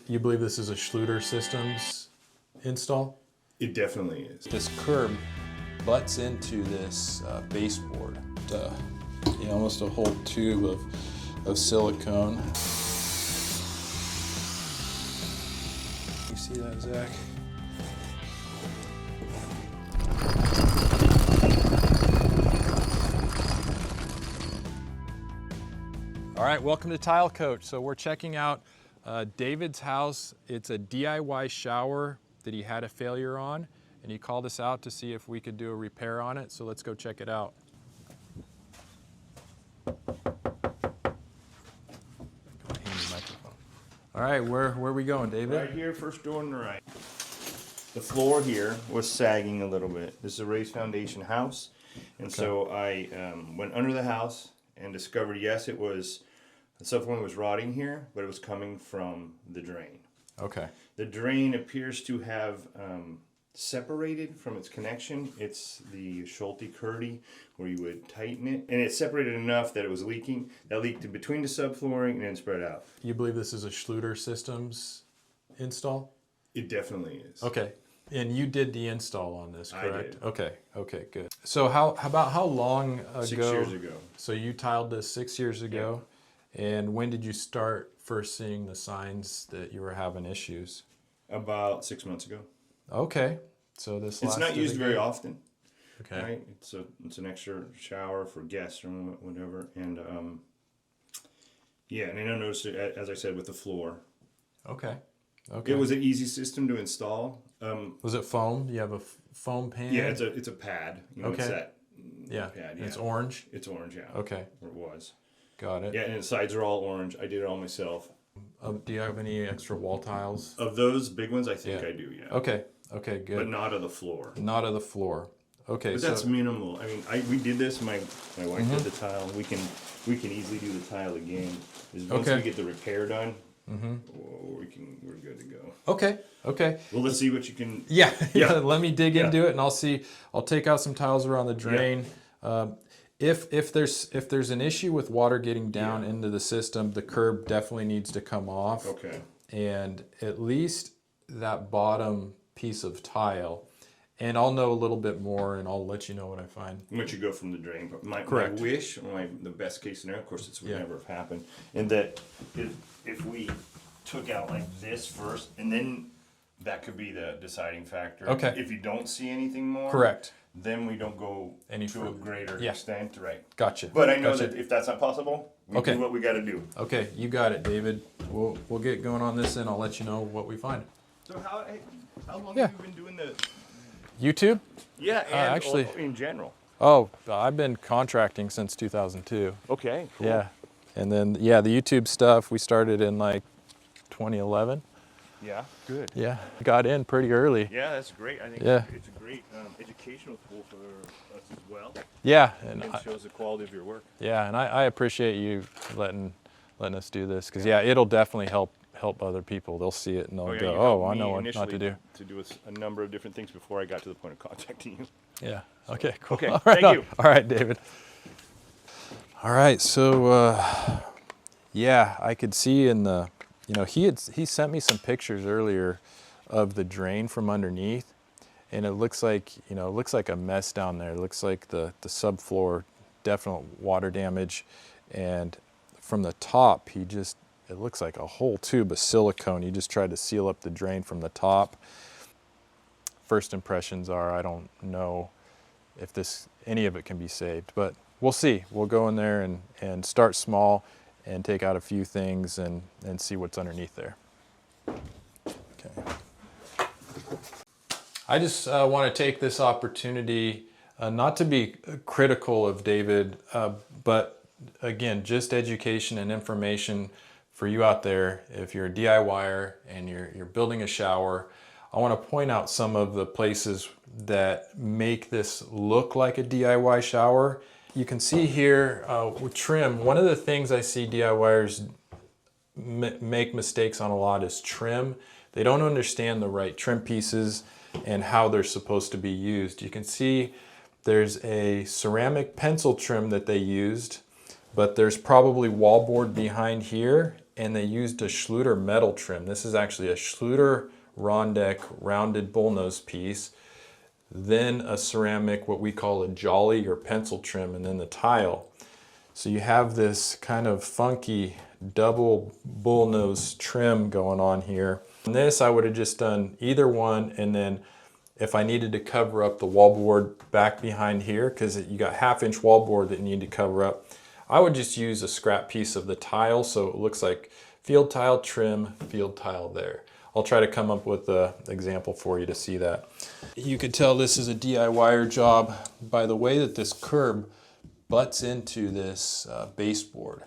You believe this is a Schluter Systems install? It definitely is. This curb butts into this baseboard. Almost a whole tube of silicone. You see that, Zach? All right, welcome to Tile Coach. So we're checking out David's house. It's a DIY shower that he had a failure on, and he called us out to see if we could do a repair on it. So let's go check it out. All right, where are we going, David? Right here, first door on the right. The floor here was sagging a little bit. This is a raised foundation house, and so I went under the house and discovered, yes, it was, the subfloor was rotting here, but it was coming from the drain. Okay. The drain appears to have separated from its connection. It's the Schluter Kerdi, where you would tighten it, and it separated enough that it was leaking. That leaked in between the subflooring and then spread out. You believe this is a Schluter Systems install? It definitely is. Okay. And you did the install on this, correct? I did. Okay, good. So how long ago? 6 years ago. So you tiled this 6 years ago, and when did you start first seeing the signs that you were having issues? About 6 months ago. Okay, so this It's not used very often. Okay. Right? It's an extra shower for guests or whatever, and yeah, and I noticed it, as I said, with the floor. Okay. It was an easy system to install. Was it foam? You have a foam pan? Yeah, it's a pad. You know, it's that Yeah. pad. It's orange. It's orange, yeah. Okay. Or it was. Got it. Yeah, and the sides are all orange. I did it all myself. Do you have any extra wall tiles? Of those big ones, I think I do, yeah. Okay. Okay. Good. But not of the floor. Not of the floor. Okay. But that's minimal. I mean, we did this. My wife did the tile. We can easily do the tile again. Once we get the repair done, we're good to go. Okay. Okay. Well, let's see what you can. Yeah. Let me dig into it, and I'll see. I'll take out some tiles around the drain. If there's an issue with water getting down into the system, the curb definitely needs to come off. Okay. And at least that bottom piece of tile. And I'll know a little bit more, and I'll let you know what I find. Once you go from the drain, but my wish, the best case scenario, of course, would never have happened, and that if we took out like this first, and then that could be the deciding factor. Okay. If you don't see anything more, Correct. Then we don't go Any to a greater extent, right? Gotcha. But I know that if that's not possible, we do what we got to do. Okay, you got it, David. We'll get going on this, and I'll let you know what we find. So how long have you been doing the YouTube? Yeah, and actually, in general. Oh, I've been contracting since 2002. Okay. Cool. Yeah, and then the YouTube stuff we started in like 2011. Yeah. Good. Yeah, got in pretty early. Yeah, that's great. I think it's a great educational tool for us as well. Yeah, and it shows the quality of your work. Yeah, and I appreciate you letting us do this, because it'll definitely help other people. They'll see it and they'll go, oh, I know what not to do. To do a number of different things before I got to the point of contacting you. Yeah. Okay. Cool. Okay. All right, Thank you. All right, David. All right. So I could see in the he sent me some pictures earlier of the drain from underneath, and it looks like a mess down there. It looks like the subfloor, definite water damage, and from the top it looks like a whole tube of silicone. He just tried to seal up the drain from the top. First impressions are, I don't know if any of it can be saved, but we'll see. We'll go in there and start small and take out a few things and see what's underneath there. Okay. I just want to take this opportunity not to be critical of David, but again, just education and information for you out there. If you're a DIYer and you're building a shower, I want to point out some of the places that make this look like a DIY shower. You can see here with trim, one of the things I see DIYers make mistakes on a lot is trim. They don't understand the right trim pieces and how they're supposed to be used. You can see there's a ceramic pencil trim that they used, but there's probably wallboard behind here, and they used a Schluter metal trim. This is actually a Schluter Rondeck rounded bullnose piece, then a ceramic, what we call a jolly or pencil trim, and then the tile. So you have this kind of funky double bullnose trim going on here. And this I would have just done either one, and then if I needed to cover up the wallboard back behind here, because you got 1/2 inch wallboard that you need to cover up, I would just use a scrap piece of the tile so it looks like field tile trim, field tile there. I'll try to come up with an example for you to see that. You could tell this is a DIYer job by the way that this curb butts into this baseboard.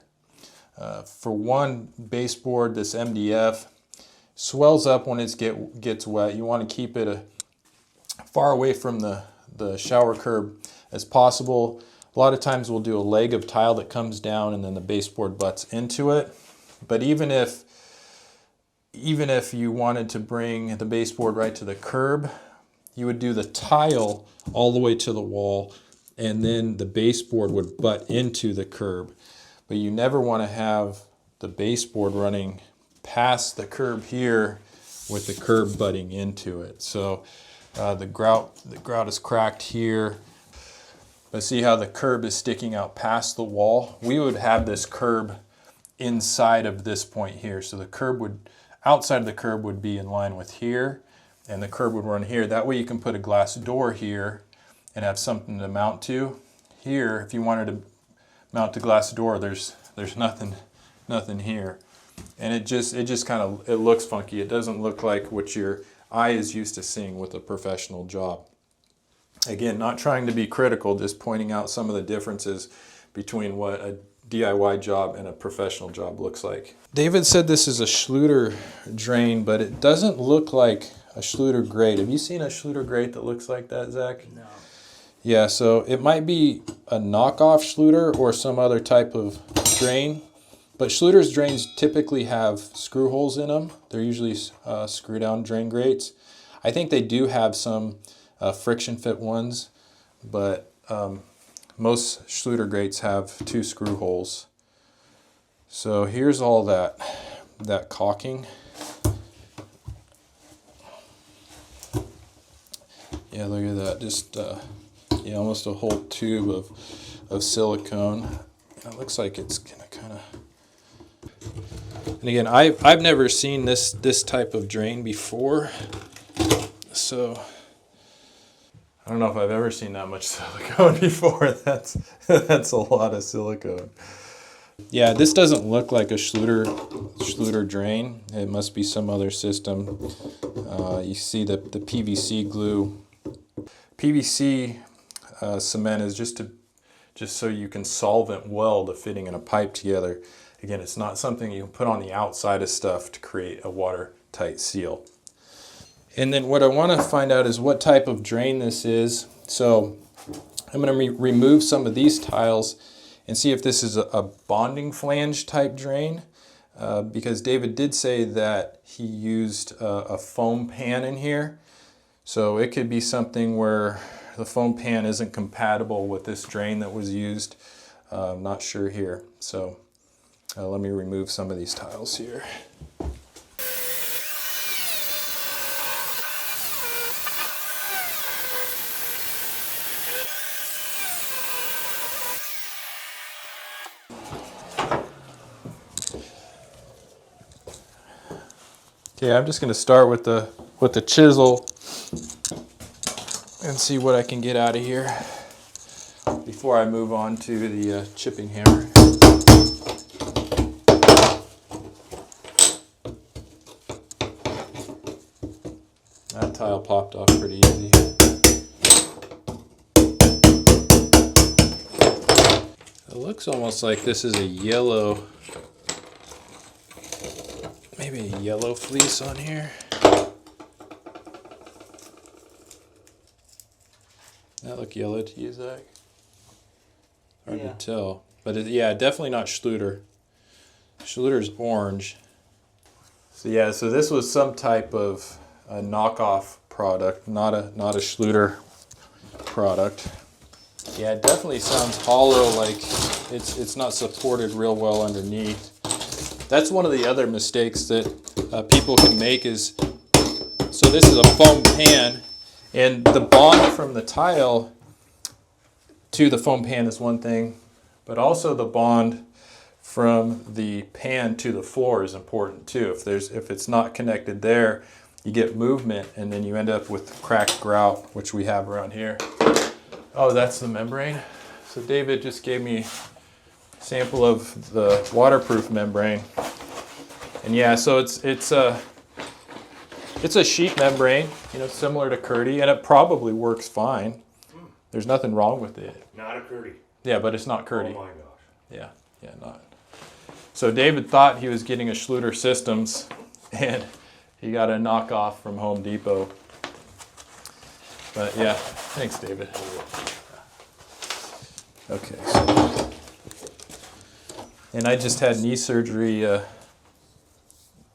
For one, baseboard, this MDF, swells up when it gets wet. You want to keep it far away from the shower curb as possible. A lot of times we'll do a leg of tile that comes down and then the baseboard butts into it. But even if you wanted to bring the baseboard right to the curb, you would do the tile all the way to the wall, and then the baseboard would butt into the curb. But you never want to have the baseboard running past the curb here with the curb butting into it. So the grout is cracked here. But see how the curb is sticking out past the wall? We would have this curb inside of this point here. So the curb outside of the curb would be in line with here, and the curb would run here. That way you can put a glass door here and have something to mount to. Here, if you wanted to mount the glass door, there's nothing here. And it just kind of, it looks funky. It doesn't look like what your eye is used to seeing with a professional job. Again, not trying to be critical, just pointing out some of the differences between what a DIY job and a professional job looks like. David said this is a Schluter drain, but it doesn't look like a Schluter grate. Have you seen a Schluter grate that looks like that, Zach? No. Yeah, so it might be a knockoff Schluter or some other type of drain, but Schluter's drains typically have screw holes in them. They're usually screw down drain grates. I think they do have some friction fit ones, but most Schluter grates have 2 screw holes. So here's all that caulking. Yeah, look at that, just yeah, almost a whole tube of silicone. It looks like it's gonna kind of. And again, I've never seen this type of drain before, so I don't know if I've ever seen that much silicone before. That's a lot of silicone. Yeah, this doesn't look like a Schluter drain. It must be some other system. You see the PVC glue. PVC cement is just so you can solvent weld a fitting and a pipe together. Again, it's not something you can put on the outside of stuff to create a watertight seal. And then what I want to find out is what type of drain this is. So I'm going to remove some of these tiles and see if this is a bonding flange type drain, because David did say that he used a foam pan in here. So it could be something where the foam pan isn't compatible with this drain that was used. I'm not sure here. So let me remove some of these tiles here. Okay, I'm just going to start with the chisel and see what I can get out of here before I move on to the chipping hammer. That tile popped off pretty easy. It looks almost like this is a yellow, maybe a yellow fleece on here. That look yellow to you, Zach? Hard to tell. But yeah, definitely not Schluter. Schluter's orange. So yeah, so this was some type of a knockoff product, not a Schluter product. Yeah, it definitely sounds hollow, like it's not supported real well underneath. That's one of the other mistakes that people can make is, so this is a foam pan, and the bond from the tile to the foam pan is one thing, but also the bond from the pan to the floor is important too. If it's not connected there, you get movement and then you end up with cracked grout, which we have around here. Oh, that's the membrane. So David just gave me a sample of the waterproof membrane. And yeah, so it's a sheet membrane, you know, similar to Kerdi, and it probably works fine. There's nothing wrong with it. Not a Kerdi. Yeah, but it's not Kerdi. Oh my gosh. Yeah, not. So David thought he was getting a Schluter Systems, and he got a knockoff from Home Depot. But yeah, thanks, David. Okay, so, and I just had knee surgery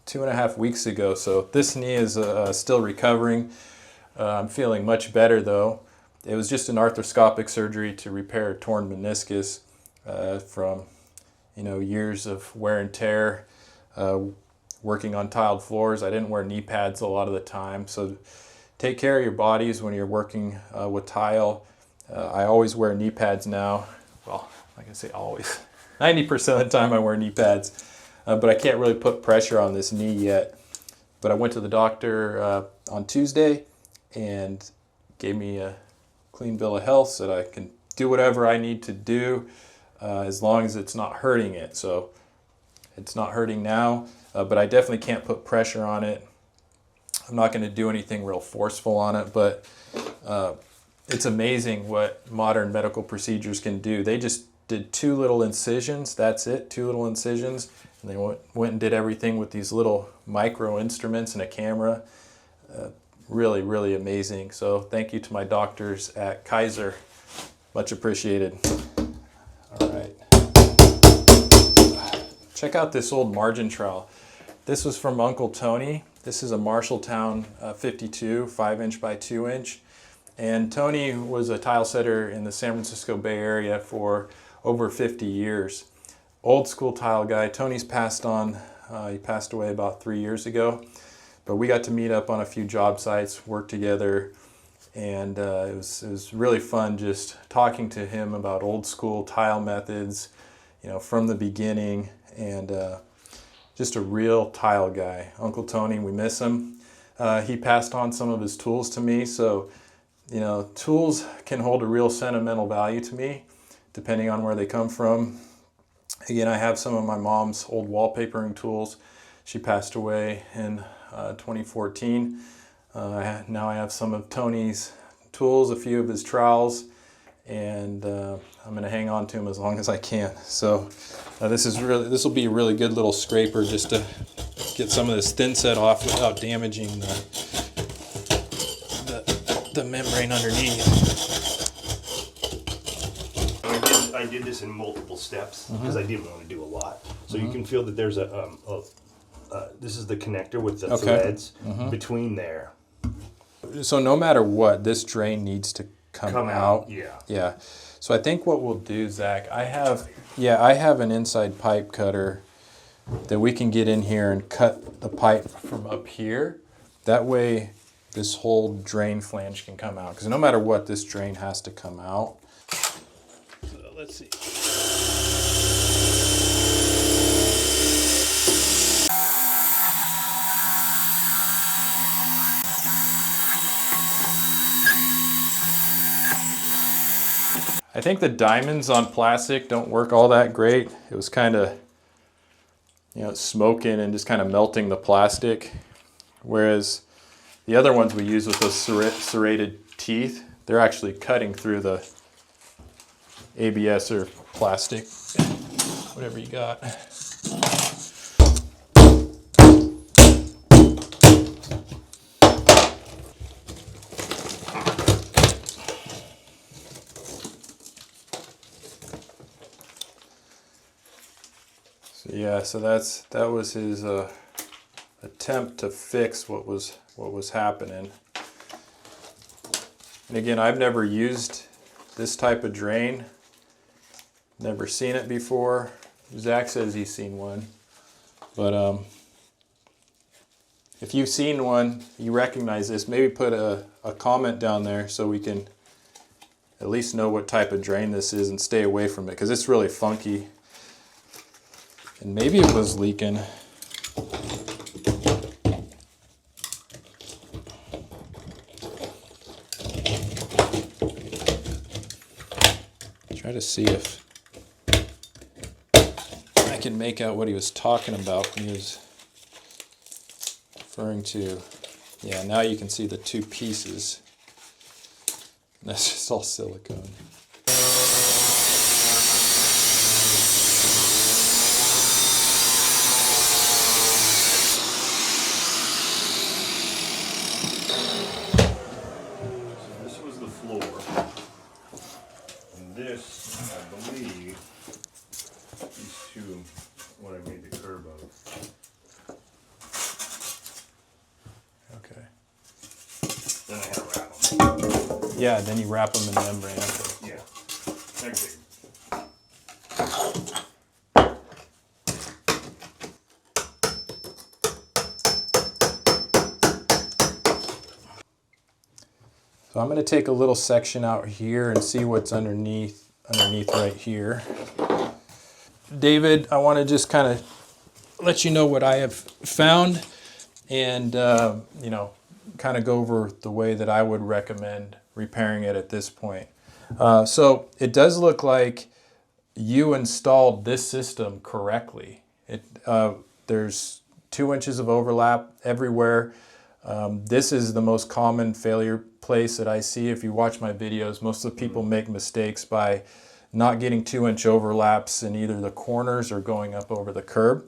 2.5 weeks ago, so this knee is still recovering. I'm feeling much better though. It was just an arthroscopic surgery to repair a torn meniscus from, you know, years of wear and tear, working on tiled floors. I didn't wear knee pads a lot of the time, so take care of your bodies when you're working with tile. I always wear knee pads now. Well, like I say always. 90% of the time I wear knee pads, but I can't really put pressure on this knee yet. But I went to the doctor on Tuesday and gave me a clean bill of health so that I can do whatever I need to do as long as it's not hurting it. So it's not hurting now, but I definitely can't put pressure on it. I'm not going to do anything real forceful on it, but it's amazing what modern medical procedures can do. They just did 2 little incisions, that's it, 2 little incisions, and they went and did everything with these little micro instruments and a camera. Really, really amazing. So thank you to my doctors at Kaiser. Much appreciated. All right. Check out this old margin trowel. This was from Uncle Tony. This is a Marshalltown 52, 5" by 2". And Tony was a tile setter in the San Francisco Bay Area for over 50 years. Old school tile guy. Tony's passed on. He passed away about 3 years ago. But we got to meet up on a few job sites, work together, and it was really fun just talking to him about old school tile methods, you know, from the beginning, and just a real tile guy. Uncle Tony, we miss him. He passed on some of his tools to me, so you know, tools can hold a real sentimental value to me, depending on where they come from. Again, I have some of my mom's old wallpapering tools. She passed away in 2014. Now I have some of Tony's tools, a few of his trowels, and I'm going to hang on to them as long as I can. So this will be a really good little scraper just to get some of this thin set off without damaging the membrane underneath. I did this in multiple steps because I didn't want to do a lot. So you can feel that there's this is the connector with the threads between there. So no matter what, this drain needs to come out. Yeah. So I think what we'll do, Zach, I have an inside pipe cutter that we can get in here and cut the pipe from up here. That way this whole drain flange can come out, because no matter what, this drain has to come out. So let's see. I think the diamonds on plastic don't work all that great. It was kind of, you know, smoking and just kind of melting the plastic. Whereas the other ones we use with those serrated teeth, they're actually cutting through the ABS or plastic, whatever you got. Yeah, so that was his attempt to fix what was happening. And again, I've never used this type of drain. Never seen it before. Zach says he's seen one. But if you've seen one, you recognize this, maybe put a comment down there so we can at least know what type of drain this is and stay away from it, because it's really funky. And maybe it was leaking. Try to see if I can make out what he was talking about when he was referring to. Yeah, now you can see the two pieces. That's just all silicone. So this was the floor. And this, I believe, these two, what I made the curb of. Okay. Then I had to wrap them. Yeah, then you wrap them in membrane. Yeah. Thanks, So I'm going to take a little section out here and see what's underneath right here. David, I want to just kind of let you know what I have found and, you know, kind of go over the way that I would recommend repairing it at this point. So it does look like you installed this system correctly. There's 2 inches of overlap everywhere. This is the most common failure place that I see. If you watch my videos, most of the people make mistakes by not getting 2-inch overlaps in either the corners or going up over the curb.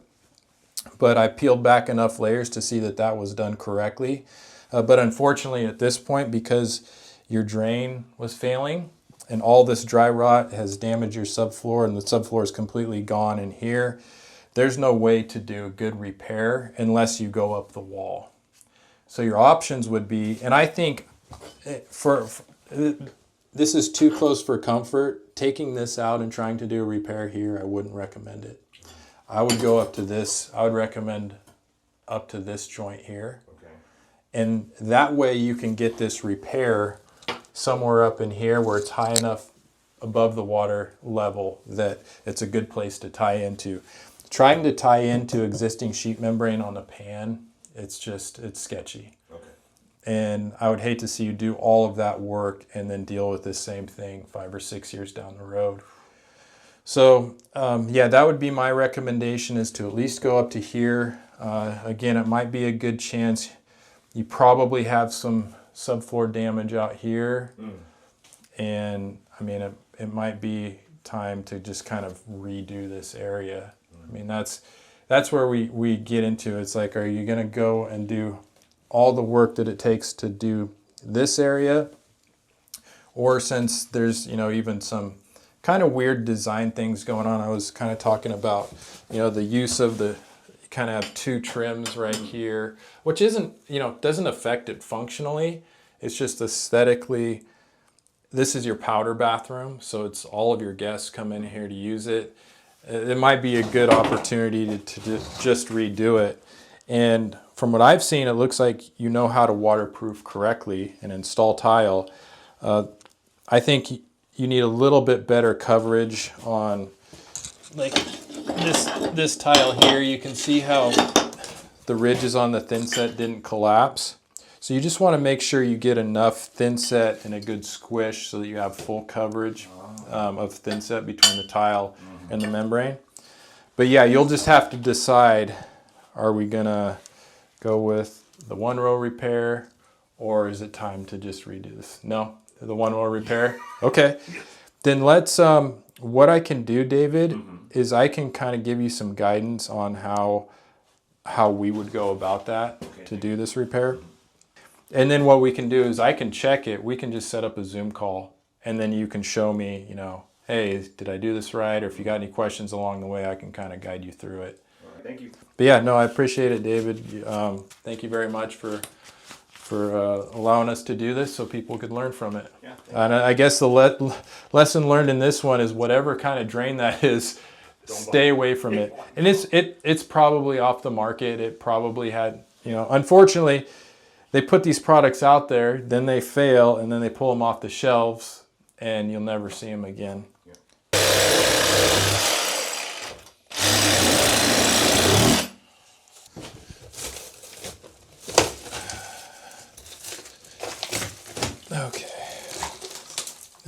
But I peeled back enough layers to see that that was done correctly. But unfortunately at this point, because your drain was failing and all this dry rot has damaged your subfloor and the subfloor is completely gone in here, there's no way to do good repair unless you go up the wall. So your options would be, and I think this is too close for comfort. Taking this out and trying to do a repair here, I wouldn't recommend it. I would go up to this. I would recommend up to this joint here. Okay. And that way you can get this repair somewhere up in here where it's high enough above the water level that it's a good place to tie into. Trying to tie into existing sheet membrane on a pan, it's sketchy. Okay. And I would hate to see you do all of that work and then deal with this same thing 5 or 6 years down the road. So yeah, that would be my recommendation, is to at least go up to here. Again, it might be a good chance. You probably have some subfloor damage out here. And I mean, it might be time to just kind of redo this area. I mean, that's where we get into. It's like, are you going to go and do all the work that it takes to do this area? Or since there's, you know, even some kind of weird design things going on, I was kind of talking about, you know, the use of the, you kind of have 2 trims right here, which isn't, you know, doesn't affect it functionally. It's just aesthetically. This is your powder bathroom, so it's all of your guests come in here to use it. It might be a good opportunity to just redo it. And from what I've seen, it looks like you know how to waterproof correctly and install tile. I think you need a little bit better coverage on, like, this tile here. You can see how the ridges on the thin set didn't collapse. So you just want to make sure you get enough thin set and a good squish so that you have full coverage of thin set between the tile and the membrane. But yeah, you'll just have to decide, are we gonna go with the 1-row repair, or is it time to just redo this? No, the 1-row repair? Okay, then let's, what I can do, David, is I can kind of give you some guidance on how we would go about that to do this repair. And then what we can do is I can check it. We can just set up a Zoom call, and then you can show me, you know, hey, did I do this right? Or if you got any questions along the way, I can kind of guide you through it. All right, thank you. But yeah, no, I appreciate it, David. Thank you very much for allowing us to do this so people could learn from it. Yeah, and I guess the lesson learned in this one is whatever kind of drain that is, stay away from it. And it's probably off the market. It probably had, you know, unfortunately, they put these products out there, then they fail, and then they pull them off the shelves, and you'll never see them again. Okay.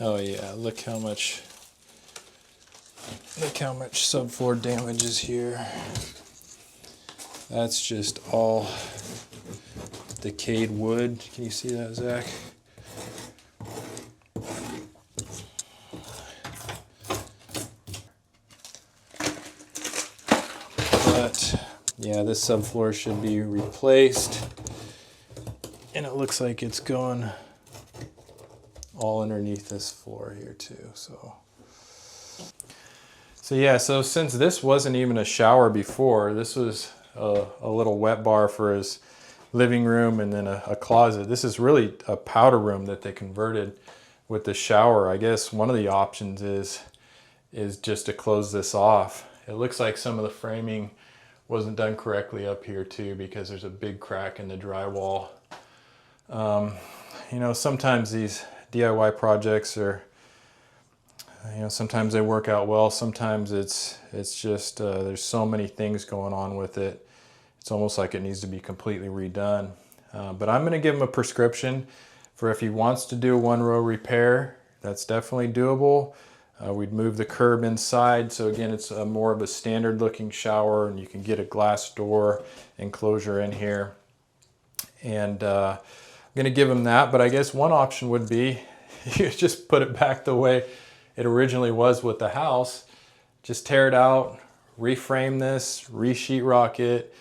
Oh yeah, look how much subfloor damage is here. That's just all decayed wood. Can you see that, Zach? But yeah, this subfloor should be replaced. And it looks like it's going all underneath this floor here too. So yeah, so since this wasn't even a shower before, this was a little wet bar for his living room and then a closet. This is really a powder room that they converted with the shower. I guess one of the options is just to close this off. It looks like some of the framing wasn't done correctly up here too, because there's a big crack in the drywall. You know, sometimes these DIY projects are, you know, sometimes they work out well, sometimes it's just there's so many things going on with it. It's almost like it needs to be completely redone. But I'm going to give him a prescription for if he wants to do a one-row repair. That's definitely doable. We'd move the curb inside, so again it's more of a standard looking shower, and you can get a glass door enclosure in here. And I'm going to give him that, but I guess one option would be you just put it back the way it originally was with the house. Just tear it out, reframe this, re-sheetrock it,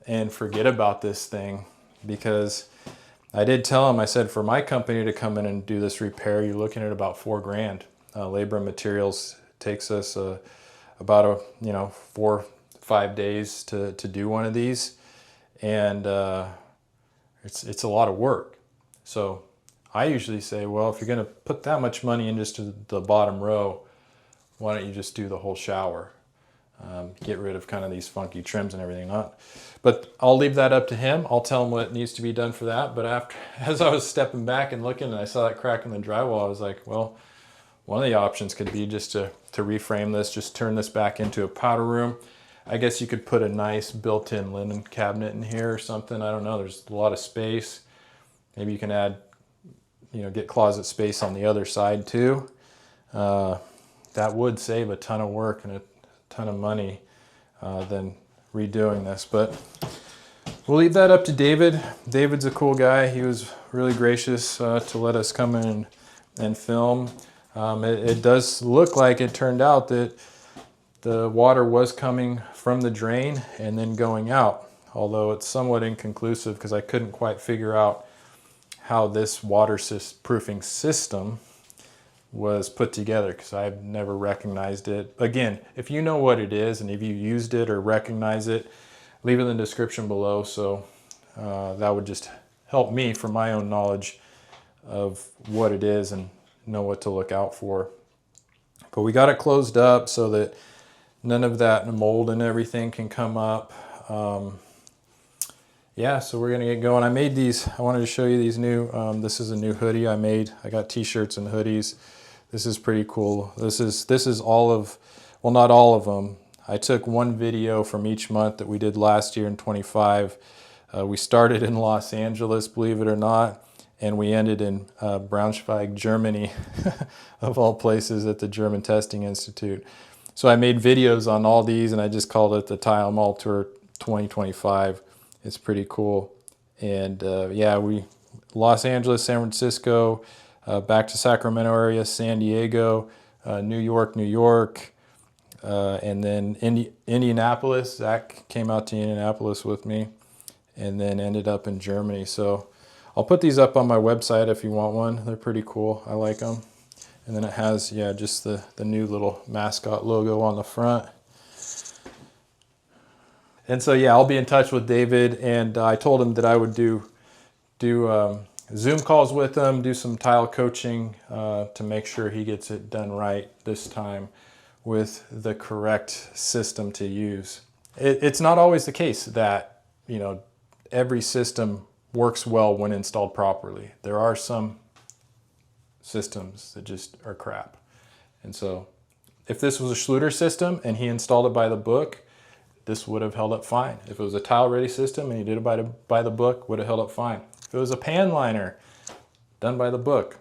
and forget about this thing. Because I did tell him, I said, for my company to come in and do this repair, you're looking at about $4 grand. Labor and materials takes us about 4 or 5 days to do one of these, and it's a lot of work. So I usually say, well, if you're going to put that much money in just to the bottom row, why don't you just do the whole shower? Get rid of kind of these funky trims and everything on. But I'll leave that up to him. I'll tell him what needs to be done for that. But as I was stepping back and looking, and I saw that crack in the drywall, I was like, well, one of the options could be just to reframe this, just turn this back into a powder room. I guess you could put a nice built-in linen cabinet in here or something. I don't know. There's a lot of space. Maybe you can add, get closet space on the other side too. That would save a ton of work and a ton of money than redoing this. But we'll leave that up to David. David's a cool guy. He was really gracious to let us come in and film. It does look like it turned out that the water was coming from the drain and then going out, although it's somewhat inconclusive because I couldn't quite figure out how this waterproofing system was put together, because I've never recognized it. Again, if you know what it is and if you used it or recognize it, leave it in the description below, so that would just help me for my own knowledge of what it is and know what to look out for. But we got it closed up so that none of that mold and everything can come up. Yeah, so we're gonna get going. I made these, I wanted to show you these new, this is a new hoodie I made. I got t-shirts and hoodies. This is pretty cool. This is all of, well, not all of them. I took one video from each month that we did last year in 25. We started in Los Angeles, believe it or not, and we ended in Braunschweig, Germany, of all places, at the German Testing Institute. So I made videos on all these, and I just called it the Tile Mall Tour 2025. It's pretty cool. And yeah, Los Angeles, San Francisco, back to Sacramento area, San Diego, New York, and then Indianapolis. Zach came out to Indianapolis with me, and then ended up in Germany. So I'll put these up on my website if you want one. They're pretty cool. I like them. And then it has, yeah, just the new little mascot logo on the front. And so, yeah, I'll be in touch with David, and I told him that I would do Zoom calls with him, do some tile coaching to make sure he gets it done right this time with the correct system to use. It's not always the case that, you know, every system works well when installed properly. There are some systems that just are crap. And so if this was a Schluter system and he installed it by the book, this would have held up fine. If it was a tile ready system and he did it by the book, would have held up fine. If it was a pan liner done by the book,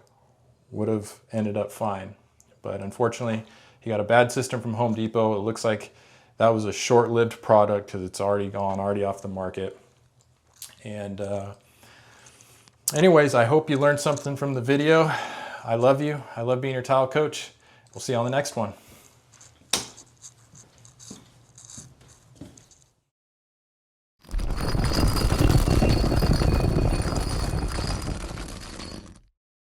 would have ended up fine. But unfortunately, he got a bad system from Home Depot. It looks like that was a short-lived product because it's already gone, already off the market. And anyways, I hope you learned something from the video. I love you. I love being your tile coach. We'll see you on the next one.